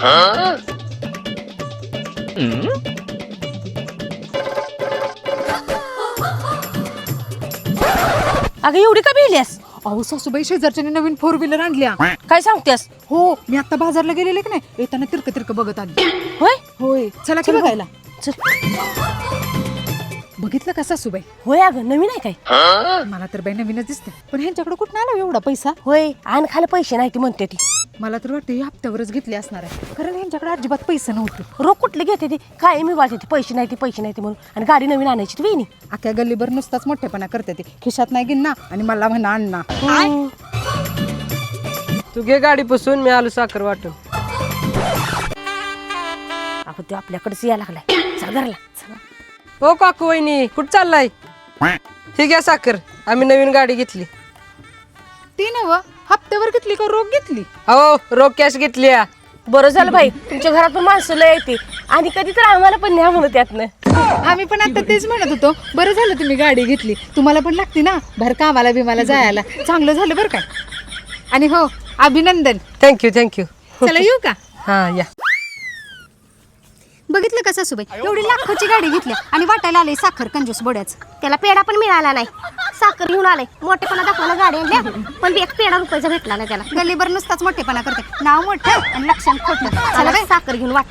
अगं एवढी का भिलीस? अहो सासूबाई शेजारच्याने नवीन 4 व्हीलर आणल्या. काय सांगतेस? हो मी आता बाजारला गेलेले की नाही येताना तिरक बघत आली. होय होय चला की चल बघायला. चल. बघितलं का सासूबाई? होय अगं नवीन आहे काय? मला तर बाई नवीनच दिसते पण ह्यांच्याकडे कुठं आला एवढा पैसा? होय आण खायला पैसे नाही ती म्हणते ती. मला तर वाटतं हप्त्यावरच घेतले असणार आहे कारण ह्यांच्याकडे अजिबात पैसे नव्हते. रोख कुठले घेते ती? काय मी वाटते पैसे नाही ती म्हणून आणि गाडी नवीन आणायची ती वेणी. अख्या गल्लीभर नुसताच मोठेपणा करते ती. खिशात नाही गिन्ना आणि मला म्हणा अण्णा. तू घे गाडी पुसून, मी आलो साखर वाटून. अगं तो आपल्याकडेच यायला लागलाय. चल घरला चला. हो काकू वहिनी कुठं चाललाय? हे घ्या साखर, आम्ही नवीन गाडी घेतली. ती नव हप्त्यावर घेतली का रोख घेतली? अहो रोख कॅश घेतली. बरं झालं भाई तुमच्या घरात पण माणसं लय येते आणि कधी तर आम्हाला पण न्या म्हणत त्यातनं. आम्ही पण आता तेच म्हणत होतो बरं झालं तुम्ही गाडी घेतली. तुम्हाला पण लागते ना भर कामाला बिमाला जायला. चांगलं झालं बरं काय. आणि हो अभिनंदन. थँक्यू. चला येऊ का? हा या. बघितलं का सासूबाई एवढी लाखाची गाडी घेतली आणि वाटायला आले साखर कंजूस बोड्याच. त्याला पेढा पण मिळाला नाही. साखर घेऊन आलाय. मोठेपणा दाखवायला गाडी आणल्या पण एक पेढा रुपयाचा भेटला नाही त्याला. गल्लीभर नुसताच मोठेपणा करते. नाव मोठं आणि लक्षण खोटं. चला साखर घेऊन वाट.